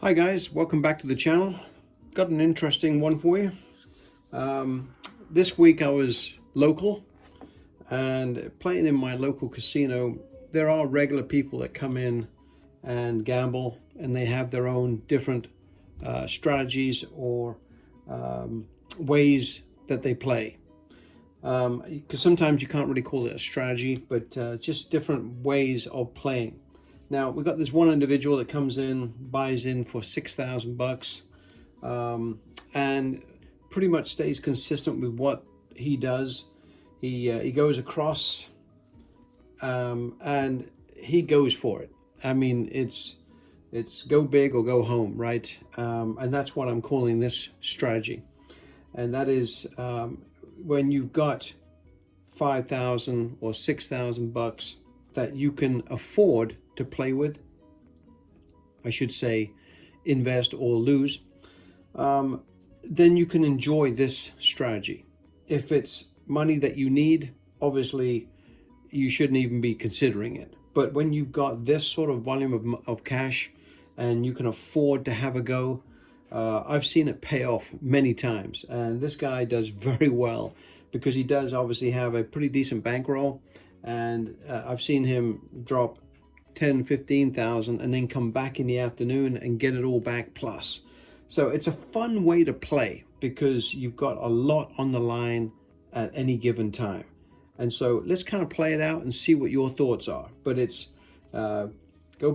Hi guys, welcome back to the channel. Got an interesting one for you. This week I was local and playing in my local casino. There are regular people that come in and gamble, and they have their own different strategies or ways that they play. Because sometimes you can't really call it a strategy, but just different ways of playing. Now we've got this one individual that comes in, buys in for $6,000, and pretty much stays consistent with what he does. He goes across, and he goes for it. I mean, it's go big or go home, right? And that's what I'm calling this strategy, and that is when you've got 5,000 or 6,000 bucks that you can afford to play with, I should say, invest or lose, then you can enjoy this strategy. If it's money that you need, obviously you shouldn't even be considering it. But when you've got this sort of volume of cash and you can afford to have a go, I've seen it pay off many times. And this guy does very well because he does obviously have a pretty decent bankroll. And I've seen him drop 10, 15,000 and then come back in the afternoon and get it all back plus. So it's a fun way to play because you've got a lot on the line at any given time. And so let's kind of play it out and see what your thoughts are. But it's go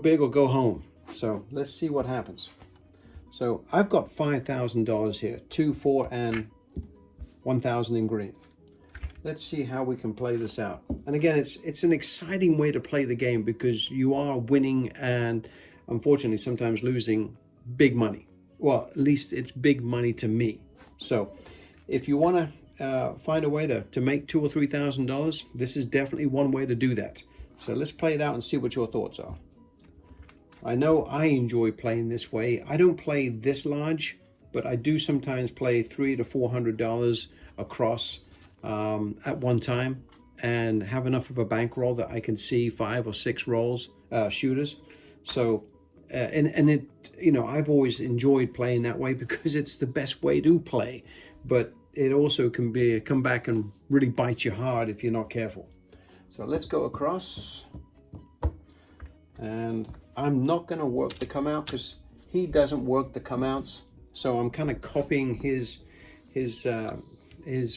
big or go home. So let's see what happens. So I've got $5,000 here, 2, 4, and 1,000 in green. Let's see how we can play this out. And again, it's an exciting way to play the game because you are winning and unfortunately sometimes losing big money. Well, at least it's big money to me. So if you want to find a way to make $2,000 or $3,000, this is definitely one way to do that. So let's play it out and see what your thoughts are. I know I enjoy playing this way. I don't play this large, but I do sometimes play $300 to $400 across at one time and have enough of a bankroll that I can see 5 or 6 rolls, shooters. So and it, you know, I've always enjoyed playing that way because it's the best way to play, but it also can come back and really bite you hard if you're not careful. So let's go across, and I'm not going to work the come out because he doesn't work the come outs. So I'm kind of copying his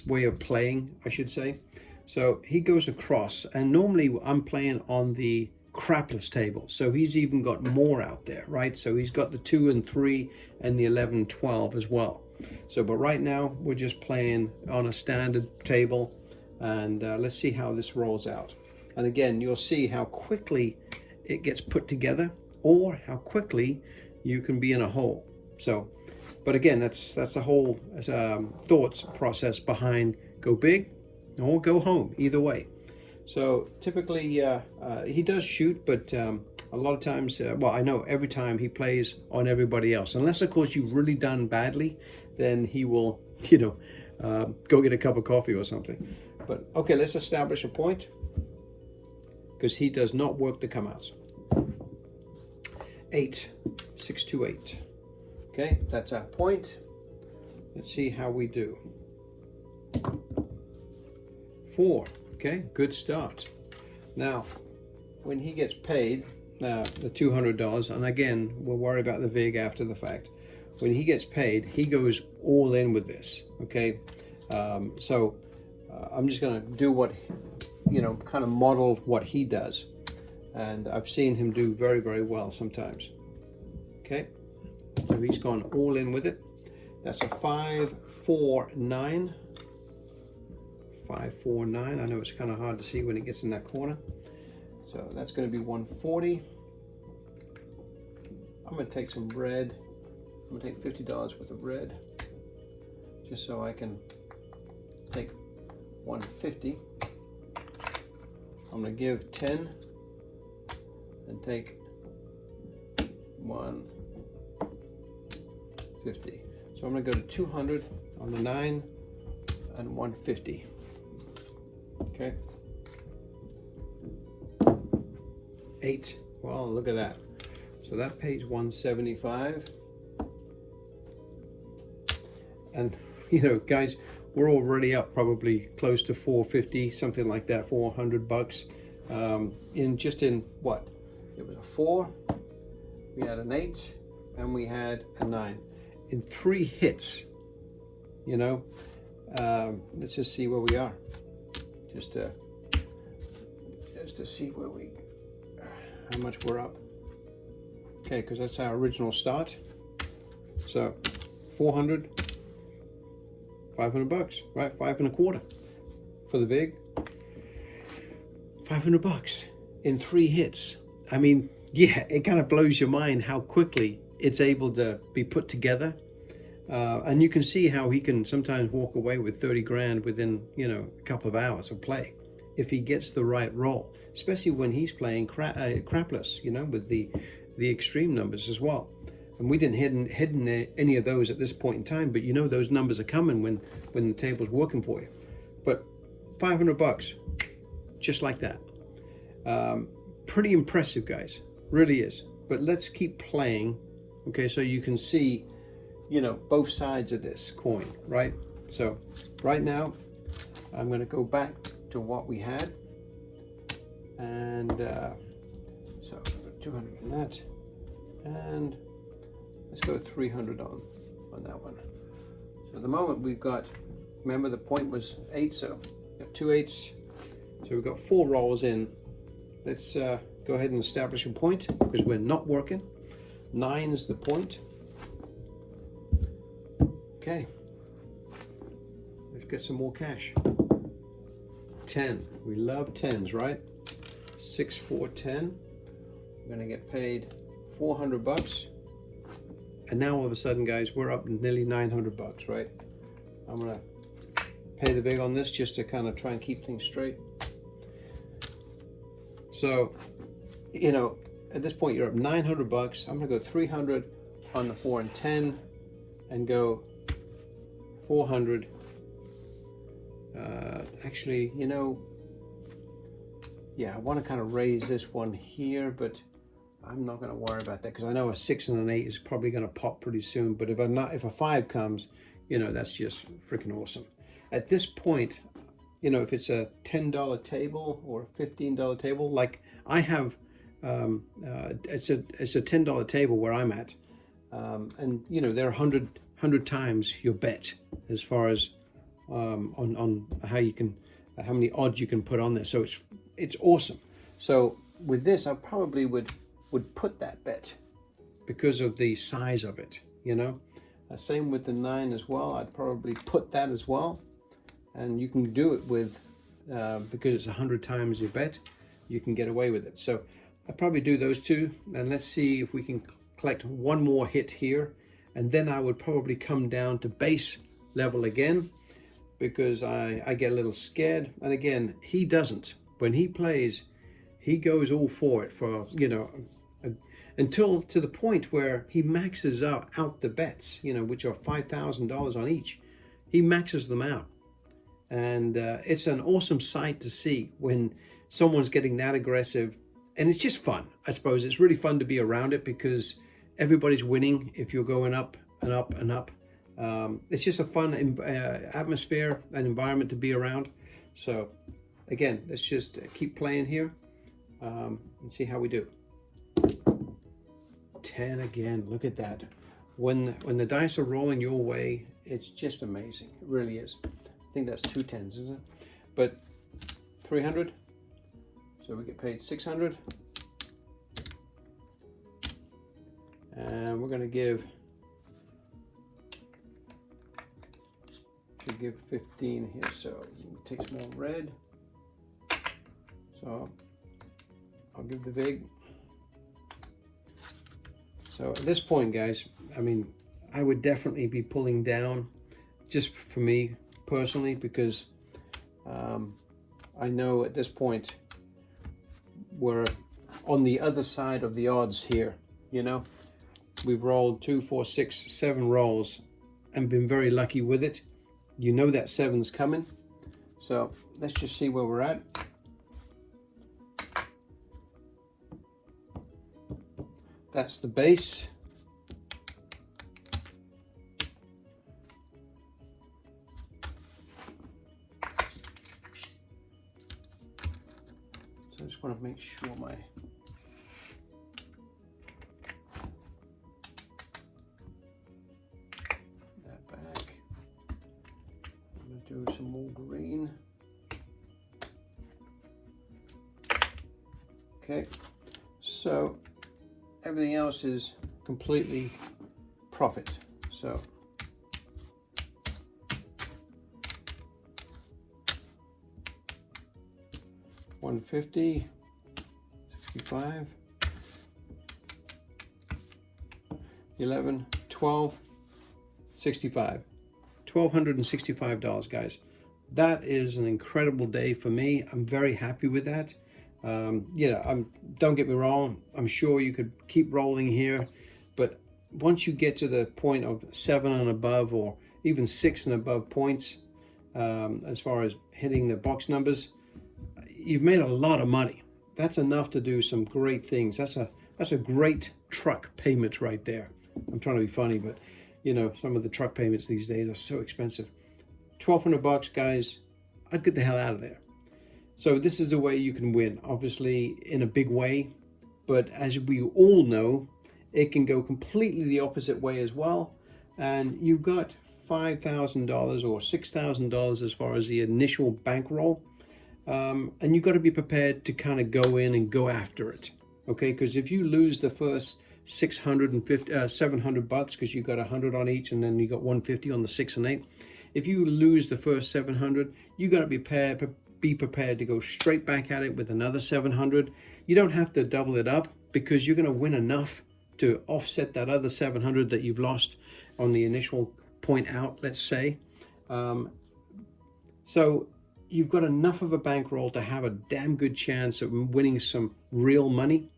way of playing, I should say. So he goes across, and normally I'm playing on the crapless table, so he's even got more out there, right? So he's got the 2 and 3 and the 11, 12 as well. So but right now we're just playing on a standard table, and let's see how this rolls out. And again, you'll see how quickly it gets put together or how quickly you can be in a hole. So but again, that's the whole thoughts process behind go big or go home, either way. So typically he does shoot, but a lot of times, well, I know every time he plays on everybody else, unless of course you've really done badly, then he will, you know, go get a cup of coffee or something. But okay, let's establish a point because he does not work the come outs. 8, 6, 2, 8. Okay, that's our point. Let's see how we do. 4. Okay, good start. Now, when he gets paid, the $200, and again, we'll worry about the VIG after the fact. When he gets paid, he goes all in with this, okay? So I'm just gonna do what, you know, kind of model what he does. And I've seen him do very, very well sometimes, okay? So he's gone all in with it. That's a 5, 4, 9. 5, 4, 9. I know it's kind of hard to see when it gets in that corner. So that's going to be 140. I'm going to take some red. I'm going to take $50 worth of red, just so I can take 150. I'm going to give 10 and take 150. So I'm going to go to 200 on the 9 and 150. Okay. 8. Well, look at that. So that pays 175. And you know, guys, we're already up probably close to 450, something like that, $400 in what? It was a 4, we had an 8, and we had a 9 in 3 hits. You know, let's just see where we are, just to see how much we're up. Okay, because that's our original start. So 400, $500, right? 5 1/4 for the VIG. $500 in 3 hits. I mean, yeah, it kind of blows your mind how quickly it's able to be put together. And you can see how he can sometimes walk away with 30 grand within, you know, a couple of hours of play, if he gets the right roll, especially when he's playing crapless, you know, with the extreme numbers as well. And we didn't hit any of those at this point in time, but you know those numbers are coming when the table's working for you. But $500, just like that. Pretty impressive, guys, really is. But let's keep playing, okay, so you can see, you know, both sides of this coin, right? So right now, I'm going to go back to what we had, and so 200 on that, and let's go 300 on that one. So at the moment we've got, remember the point was 8, so we've got 2 8s, so we've got 4 rolls in. Let's go ahead and establish a point, because we're not working. 9 is the point. Okay, let's get some more cash. 10, we love 10s, right? 6 4 10. We're gonna get paid $400, and now all of a sudden, guys, we're up nearly $900, right? I'm gonna pay the VIG on this just to kind of try and keep things straight. So, you know, at this point you're up $900. I'm gonna go 300 on the 4 and 10, and go 400. Actually, you know, yeah, I want to kind of raise this one here, but I'm not going to worry about that, because I know a 6 and an 8 is probably going to pop pretty soon. But if a 5 comes, you know, that's just freaking awesome. At this point, you know, if it's a $10 table or a $15 table, like I have, it's a $10 table where I'm at, and you know, there are 100 times your bet as far as on how many odds you can put on there. So it's awesome. So with this, I probably would put that bet because of the size of it, you know. Same with the 9 as well. I'd probably put that as well, and you can do it with because it's 100 times your bet, you can get away with it. So I'd probably do those 2, and let's see if we can collect one more hit here, and then I would probably come down to base level again, because I get a little scared. And again, he doesn't. When he plays, he goes all for it, for, you know, until to the point where he maxes out the bets, you know, which are $5,000 on each. He maxes them out, and it's an awesome sight to see when someone's getting that aggressive. And it's just fun, I suppose. It's really fun to be around it, because everybody's winning if you're going up and up and up. It's just a fun atmosphere and environment to be around. So again, let's just keep playing here and see how we do. 10 again, look at that. When the dice are rolling your way, it's just amazing. It really is. I think that's 2 10s, isn't it? But 300, so we get paid 600. And we're gonna give 15 here, so take some more red. So I'll give the VIG. So at this point, guys, I mean, I would definitely be pulling down, just for me personally, because I know at this point we're on the other side of the odds here. You know, we've rolled 2 4 6 7 rolls and been very lucky with it. You know that 7's coming. So let's just see where we're at. That's the base. just want to make sure my that back. I'm going to do some more green. Okay, so everything else is completely profit. So $150, 65, 11, 12, 65, $1,265, guys. That is an incredible day for me. I'm very happy with that. You know, don't get me wrong, I'm sure you could keep rolling here, but once you get to the point of 7 and above, or even 6 and above points, as far as hitting the box numbers, you've made a lot of money. That's enough to do some great things. That's a great truck payment right there. I'm trying to be funny, but you know, some of the truck payments these days are so expensive. $1,200, guys. I'd get the hell out of there. So this is the way you can win, obviously in a big way, but as we all know, it can go completely the opposite way as well. And you've got $5,000 or $6,000 as far as the initial bankroll. And you've got to be prepared to kind of go in and go after it, okay? Because if you lose the first 650, 700 bucks, because you got 100 on each, and then you got 150 on the 6 and 8. If you lose the first 700, you got to be prepared to go straight back at it with another 700. You don't have to double it up, because you're going to win enough to offset that other 700 that you've lost on the initial point out, let's say. So you've got enough of a bankroll to have a damn good chance of winning some real money,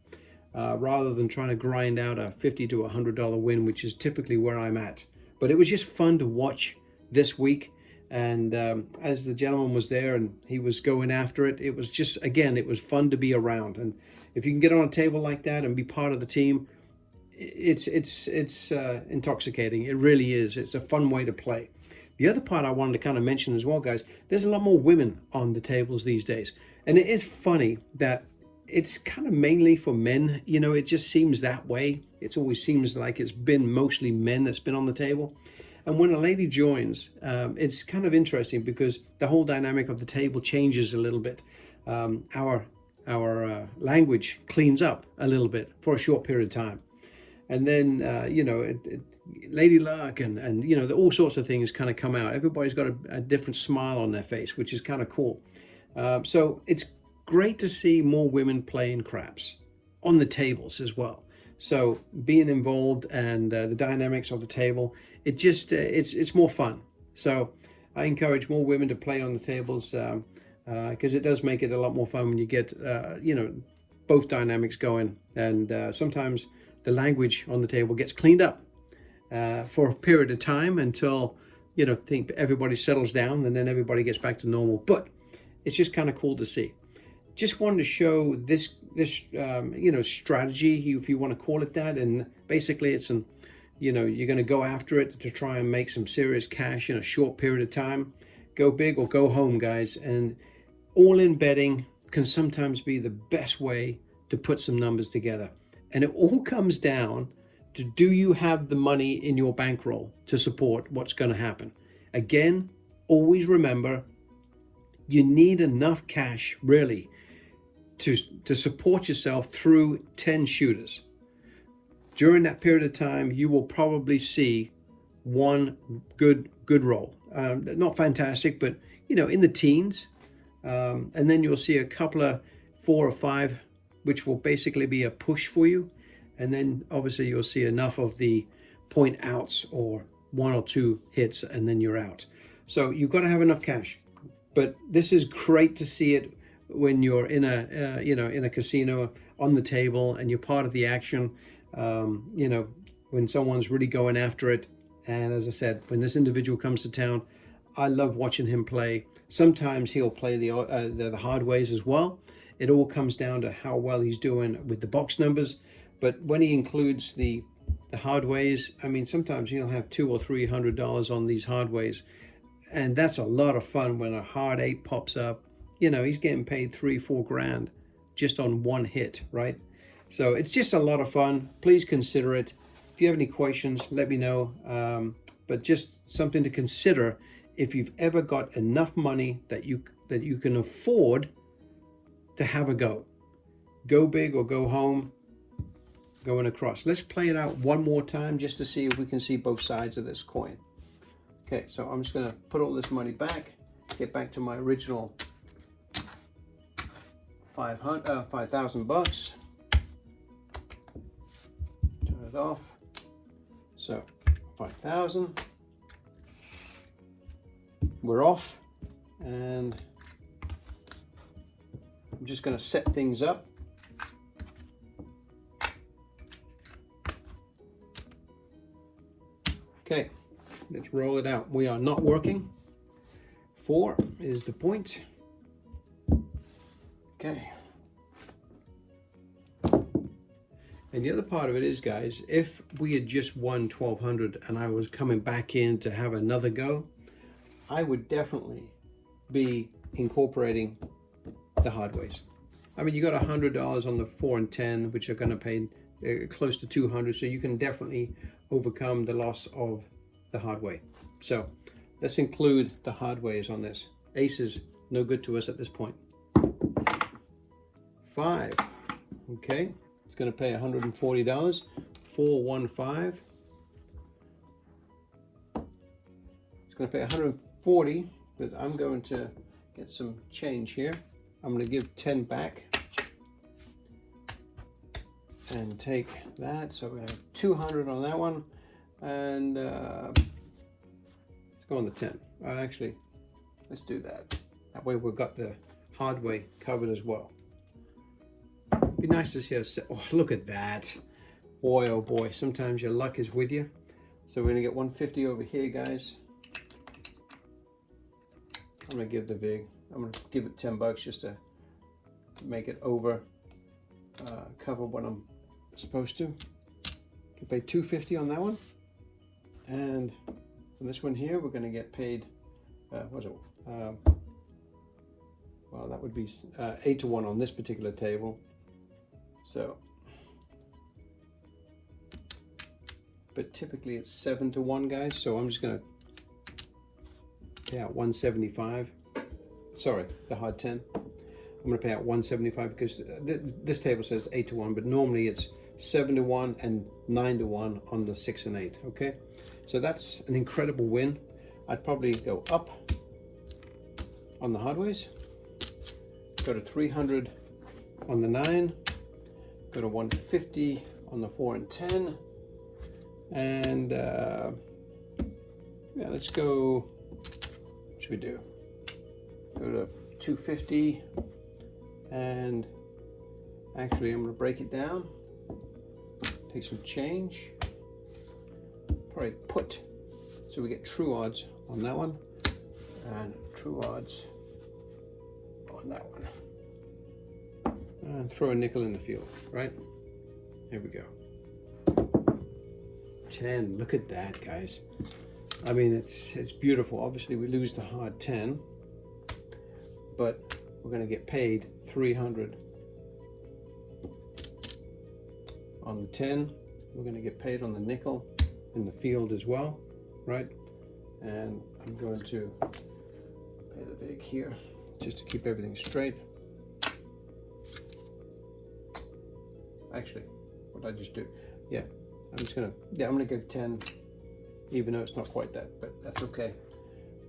rather than trying to grind out a $50 to $100 win, which is typically where I'm at. But it was just fun to watch this week. And as the gentleman was there and he was going after it, it was just, again, it was fun to be around. And if you can get on a table like that and be part of the team, it's intoxicating. It really is. It's a fun way to play. The other part I wanted to kind of mention as well, guys, there's a lot more women on the tables these days. And it is funny that it's kind of mainly for men. You know, it just seems that way. It always seems like it's been mostly men that's been on the table. And when a lady joins, it's kind of interesting, because the whole dynamic of the table changes a little bit. Our language cleans up a little bit for a short period of time. And then, you know, lady luck and you know, all sorts of things kind of come out. Everybody's got a different smile on their face, which is kind of cool. So it's great to see more women playing craps on the tables as well. So being involved and the dynamics of the table, it just it's more fun. So I encourage more women to play on the tables, because it does make it a lot more fun when you get you know, both dynamics going. And sometimes the language on the table gets cleaned up for a period of time until, you know, think everybody settles down, and then everybody gets back to normal. But it's just kind of cool to see. Just wanted to show this you know, strategy, if you want to call it that. And basically it's an, you know, you're going to go after it to try and make some serious cash in a short period of time. Go big or go home, guys. And all-in betting can sometimes be the best way to put some numbers together. And it all comes down to, do you have the money in your bankroll to support what's going to happen? Again, always remember, you need enough cash really to support yourself through 10 shooters. During that period of time, you will probably see one good roll. Not fantastic, but you know, in the teens. And then you'll see a couple of 4 or 5, which will basically be a push for you. And then obviously you'll see enough of the point outs or 1 or 2 hits, and then you're out. So you've got to have enough cash. But this is great to see it when you're in a you know, in a casino on the table and you're part of the action. You know, when someone's really going after it. And as I said, when this individual comes to town, I love watching him play. Sometimes he'll play the hard ways as well. It all comes down to how well he's doing with the box numbers. But when he includes the hard ways, I mean, sometimes he'll have $200 or $300 on these hard ways. And that's a lot of fun when a hard 8 pops up. You know, he's getting paid $3-4 grand just on one hit, right? So it's just a lot of fun. Please consider it. If you have any questions, let me know. But just something to consider if you've ever got enough money that you can afford to have a go. Go big or go home, going across. Let's play it out one more time just to see if we can see both sides of this coin. Okay, so I'm just gonna put all this money back, get back to my original 5,000 bucks. Turn it off. So 5,000. We're off, and I'm just going to set things up. Okay, let's roll it out. We are not working. 4 is the point. Okay. And the other part of it is, guys, if we had just won 1,200 and I was coming back in to have another go, I would definitely be incorporating the hard ways. I mean, you got $100 on the 4 and 10, which are going to pay close to 200, so you can definitely overcome the loss of the hard way. So let's include the hard ways on this. Ace is no good to us at this point. 5. Okay, it's going to pay $140. 4, 1, 5. It's going to pay $140, but I'm going to get some change here. I'm going to give 10 back and take that. So we have 200 on that one, and let's go on the 10. Actually, let's do that. That way we've got the hard way covered as well. Be nice to see us. Oh, look at that. Boy, oh boy, sometimes your luck is with you. So we're going to get 150 over here, guys. I'm going to give the VIG. I'm going to give it 10 bucks just to make it over, cover what I'm supposed to. Can pay 250 on that one. And on this one here, we're going to get paid, what's it? Well, that would be 8 to 1 on this particular table. So, but typically it's 7 to 1, guys. So I'm just going to pay out 175. Sorry, the hard 10. I'm going to pay out 175 because this table says 8 to 1, but normally it's 7 to 1 and 9 to 1 on the 6 and 8. Okay, so that's an incredible win. I'd probably go up on the hard ways, go to 300 on the 9, go to 150 on the 4 and 10, and yeah, let's go. What should we do? Go to 250, and actually I'm going to break it down, take some change, probably put, so we get true odds on that one and true odds on that one, and throw a nickel in the field. Right, here we go. 10. Look at that, guys. I mean, it's beautiful. Obviously we lose the hard 10, but we're going to get paid 300 on the 10. We're going to get paid on the nickel in the field as well, right? And I'm going to pay the VIG here just to keep everything straight. Actually, what did I just do? Yeah, I'm going to give 10, even though it's not quite that, but that's okay.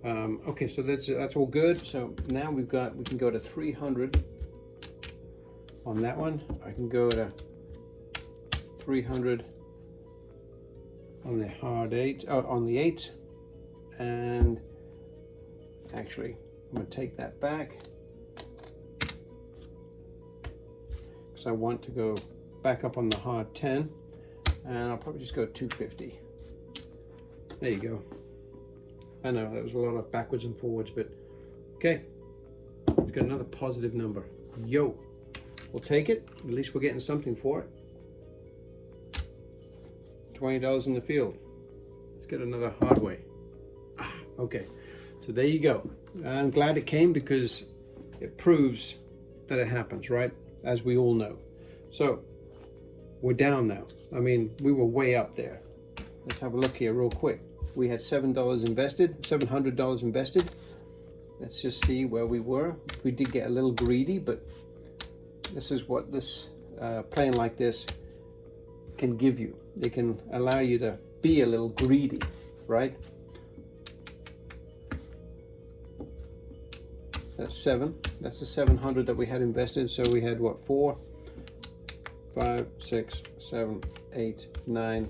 Okay, so that's all good. So now we can go to 300 on that one. I can go to 300 on the hard 8, on the 8, and actually I'm going to take that back because I want to go back up on the hard 10, and I'll probably just go 250. There you go. I know that was a lot of backwards and forwards, but okay. Let's get another positive number. Yo, we'll take it. At least we're getting something for it. $20 in the field. Let's get another hard way. Okay, so there you go. I'm glad it came because it proves that it happens, right? as we all know. So we're down now. I mean, we were way up there. Let's have a look here real quick. We had $7 invested, $700 invested. Let's just see where we were. We did get a little greedy, but this is what this playing like this can give you. It can allow you to be a little greedy, right? That's 7. That's the 700 that we had invested. So we had what, 4, 5, 6, 7, 8, 9.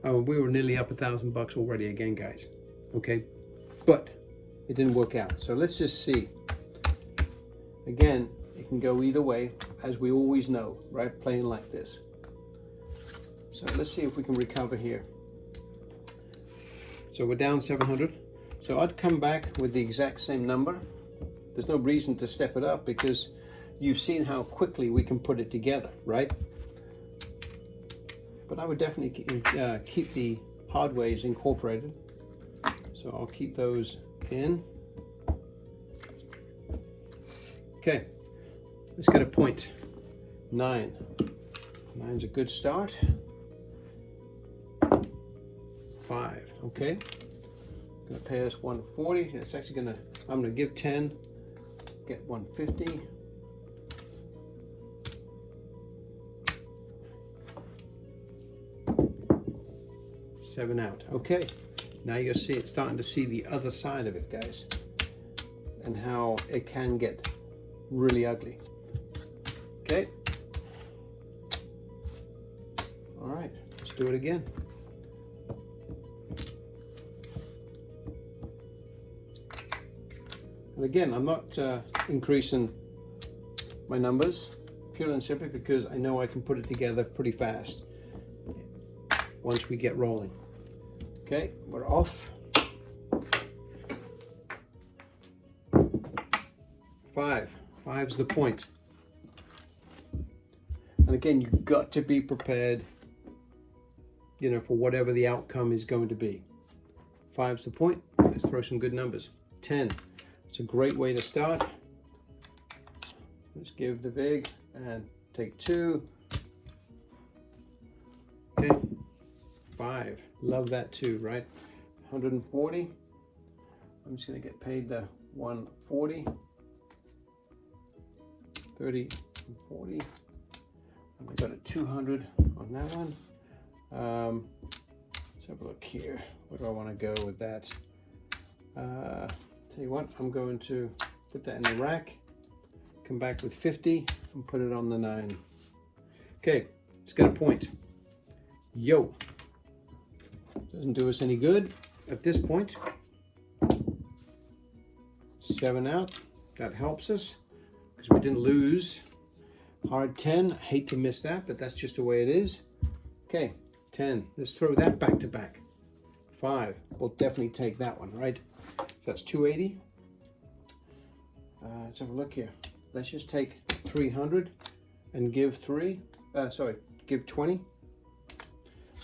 Oh, we were nearly up $1,000 already again, guys. Okay, but it didn't work out. So let's just see. Again, it can go either way, as we always know, right? Playing like this. So let's see if we can recover here. So we're down 700. So I'd come back with the exact same number. There's no reason to step it up because you've seen how quickly we can put it together, right? But I would definitely keep the hard ways incorporated. So I'll keep those in. Okay, let's get a point. 9. 9's a good start. 5, okay. Gonna pay us 140. It's actually gonna, I'm gonna give 10, get 150. $7 out. Okay, now you're starting to see the other side of it, guys, and how it can get really ugly. Okay. All right, let's do it again. And again, I'm not increasing my numbers purely and simply because I know I can put it together pretty fast once we get rolling. Okay, we're off. 5. 5's the point. And again, you've got to be prepared, you know, for whatever the outcome is going to be. 5's the point. Let's throw some good numbers. 10. It's a great way to start. Let's give the vig and take 2. Okay. 5. Love that too, right? 140. I'm just going to get paid the 140. 30 and 40. And we got a 200 on that one. Let's have a look here. Where do I want to go with that? Tell you what, I'm going to put that in the rack, come back with 50 and put it on the 9. Okay, let's get a point. Yo. Doesn't do us any good at this point. 7 out. That helps us because we didn't lose. Hard 10. I hate to miss that, but that's just the way it is. Okay, 10. Let's throw that back to back. 5. We'll definitely take that one, right? So that's 280. Let's have a look here. Let's just take 300 and give 20.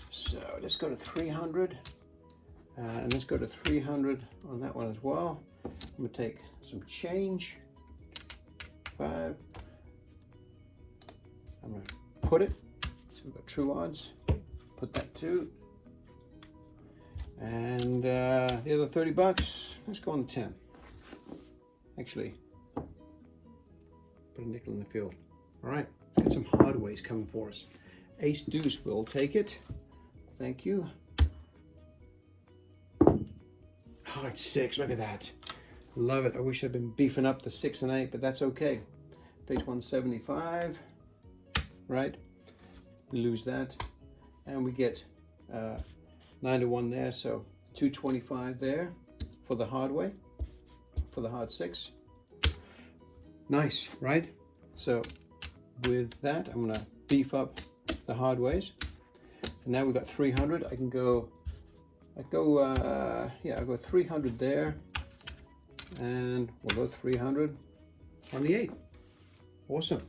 So let's go to 300. And let's go to 300 on that one as well. I'm going to take some change. 5. I'm going to put it. So we've got true odds. Put that too. And the other $30, let's go on the 10. Actually, put a nickel in the field. All right, let's get some hard ways coming for us. Ace deuce, we'll take it. Thank you. Oh, it's 6, look at that. Love it. I wish I'd been beefing up the 6 and 8, but that's okay. Pays 175, right? We lose that. And we get 9 to 1 there, so 225 there for the hard way, for the hard 6. Nice, right? So with that, I'm gonna beef up the hard ways. And now we've got 300. I go 300 there, and we'll go 300 on the 8. Awesome.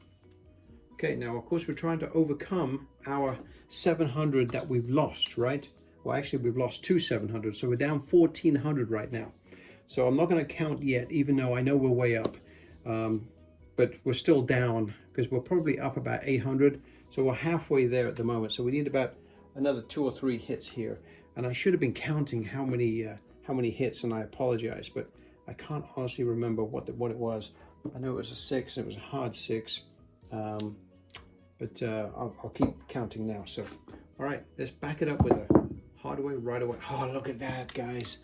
Okay, now of course we're trying to overcome our 700 that we've lost, right? Well, actually we've lost 2 700, so we're down 1,400 right now. So I'm not going to count yet, even though I know we're way up, but we're still down because we're probably up about 800. So we're halfway there at the moment. So we need about another 2 or 3 hits here. And I should have been counting how many hits, and I apologize, but I can't honestly remember what it was. I know it was a 6. It was a hard 6. But I'll keep counting now. So, all right, let's back it up with a hard away, right away. Oh, look at that, guys.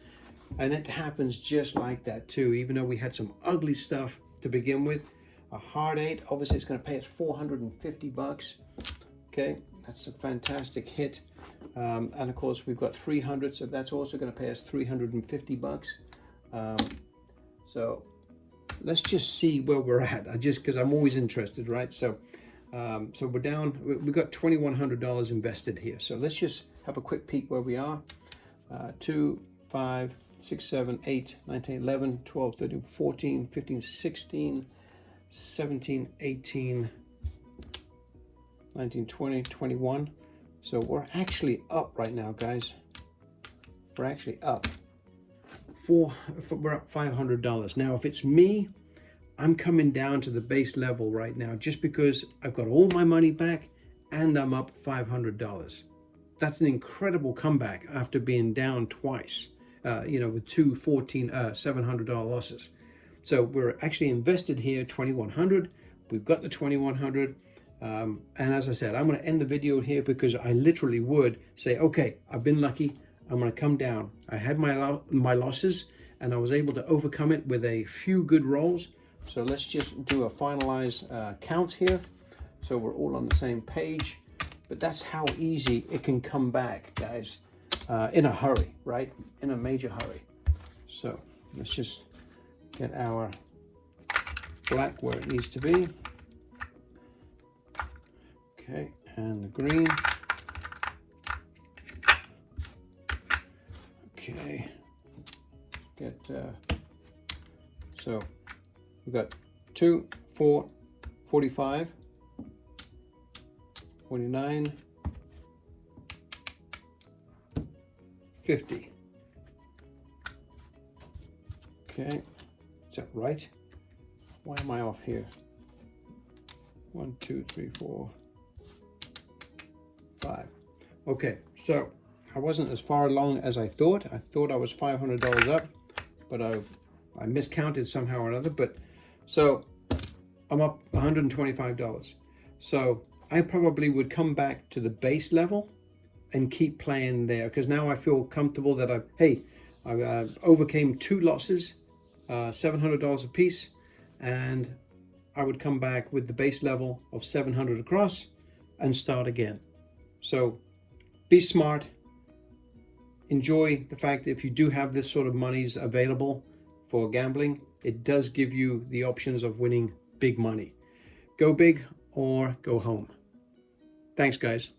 And it happens just like that too. Even though we had some ugly stuff to begin with, a hard 8, obviously it's going to pay us 450 bucks. Okay, that's a fantastic hit. And of course we've got 300, so that's also going to pay us 350 bucks. So let's just see where we're at. Because I'm always interested, right? So we're down. We've got $2,100 invested here. So let's just have a quick peek where we are. 2, 5, 6, 7, 8, 9, 10, 11, 12, 13, 14, 15, 16, 17, 18, 19, 20, 21. So we're actually up right now, guys. We're actually up. We're up $500. Now, if it's me, I'm coming down to the base level right now just because I've got all my money back and I'm up $500. That's an incredible comeback after being down twice, with two $700 losses. So we're actually invested here $2,100. We've got the $2,100. And as I said, I'm going to end the video here because I literally would say, okay, I've been lucky. I'm going to come down. I had my losses and I was able to overcome it with a few good rolls. So let's just do a finalized count here. So we're all on the same page. But that's how easy it can come back, guys, in a hurry, right? In a major hurry. So let's just get our black where it needs to be. Okay, and the green. Okay, so we've got 2, 4, 45, 49, 50. Okay, is that right? Why am I off here? 1, 2, 3, 4, 5. Okay, so I wasn't as far along as I thought. I thought I was $500 up, but I miscounted somehow or another. But so I'm up $125. So I probably would come back to the base level and keep playing there because now I feel comfortable that I overcame 2 losses, $700 a piece, and I would come back with the base level of 700 across and start again. So be smart. Enjoy the fact that if you do have this sort of monies available for gambling, it does give you the options of winning big money. Go big or go home. Thanks, guys.